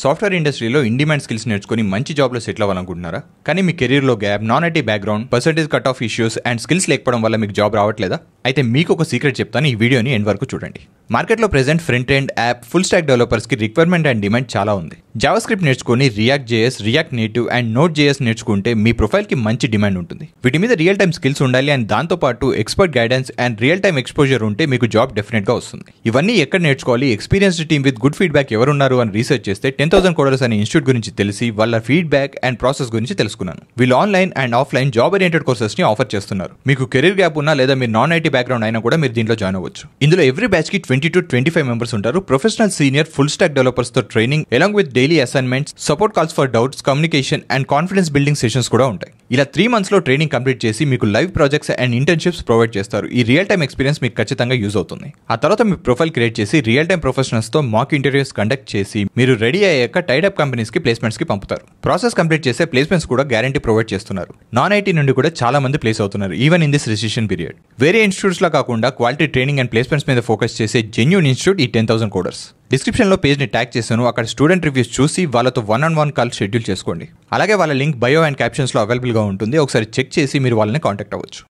Software ఇండస్ట్రీలో in demand skills నేర్చుకుని మంచి జాబ్లో సెటిల్ అవ్వాలనుకుంటున్నారా? కానీ మీ కెరీర్లో gap, non IT background, percentage cut off issues and skills లేకపోవడం వల్ల మీకు జాబ్ రావట్లేదా? అయితే మీకు ఒక సీక్రెట్ చెప్తాను, ఈ వీడియోని ఎండ్ వరకు చూడండి. మార్కెట్లో present front end app, full stack డెవలపర్స్కి రిక్వైర్మెంట్ అండ్ డిమాండ్ చాలా ఉంది. జావా స్క్రిప్ట్ నేర్చుకుని React JS, React Native and Node JS నేర్చుకుంటే మీ ప్రొఫైల్కి మంచి డిమాండ్ ఉంటుంది. వీటి మీద రియల్ టైమ్ స్కిల్స్ ఉండాలి అండ్ దాంతోపాటు expert guidance and real time exposure ఉంటే మీకు జాబ్ డెఫినెట్గా వస్తుంది. ఇవన్నీ ఎక్కడ నేర్చుకోవాలి, experienced team with good feedback ఎవరున్నారు అని రీసెర్చ్ చేస్తే 10,000 కోడర్స్ అనే ఇన్స్టిట్యూట్ గురించి తెలిసి వాళ్ళ ఫీడ్బ్యాక్ అండ్ ప్రాసెస్ గురించి తెలుసుకున్నాను. వీళ్ళు online and offline job oriented courses ని ఆఫర్ చేస్తున్నారు. మీకు కెరీర్ గ్యాప్ ఉన్నా లేదా మీరు నాన్ ఐటీ బ్యాక్గ్రౌండ్ అయినా కూడా మీరు దీంట్లో జాయిన్ అవ్వచ్చు. ఇందులో ఎవ్రీ బ్యాచ్ కి 20 to 25 మెంబర్స్ ఉంటారు. Professional, senior, full stack developers తో training, along with daily assignments, support calls for doubts, communication and confidence building sessions కూడా ఉంటాయి. ఇలా 3 months లో ట్రైనింగ్ కంప్లీట్ చేసి మీకు live projects and internships provide చేస్తారు. ఈ రియల్ టైమ్ ఎక్స్పీరియన్స్ మీకు ఖచ్చితంగా యూజ్ అవుతుంది. ఆ తర్వాత మీ ప్రొఫైల్ క్రియేట్ చేసి రియల్ టైమ్ ప్రొఫెషనల్స్ తో మాక్ ఇంటర్వ్యూస్ కండక్ట్ చేసి మీరు రెడీ అయ్యాక టైడ్ అప్ కంపెనీస్ కి ప్లేస్మెంట్స్ కి పంపుతారు. ప్రాసెస్ కంప్లీట్ చేసే ప్లేస్మెంట్స్ కూడా గ్యారంటీ ప్రొవైడ్ చేస్తున్నారు. నాన్ ఐటీ నుండి కూడా చాలా మంది ప్లేస్ అవుతున్నారు, even in this recession period. వేరే ఇన్స్టిట్యూట్స్ లా కాకుండా క్వాలిటీ ట్రైనింగ్ అండ్ ప్లేస్మెంట్స్ మీద ఫోకస్ చేసే జెన్యూన్ ఇన్స్టిట్యూట్ ఈ 10,000 కోడర్స్. డిస్క్రిప్షన్ లో పేజ్ ని ట్యాగ్ చేశాను. అక్కడ స్టూడెంట్ రివ్యూస్ చూసి వాళ్ళతో 1-on-1 కాల్ షెడ్యూల్ చేసుకోండి. అలాగే వాళ్ళ లింక్ బయో అండ్ క్యాప్షన్స్ లో అవైలబుల్ గా ఉంటుంది. ఒకసారి చెక్ చేసి మీరు వాళ్ళని కాంటాక్ట్ అవ్వచ్చు.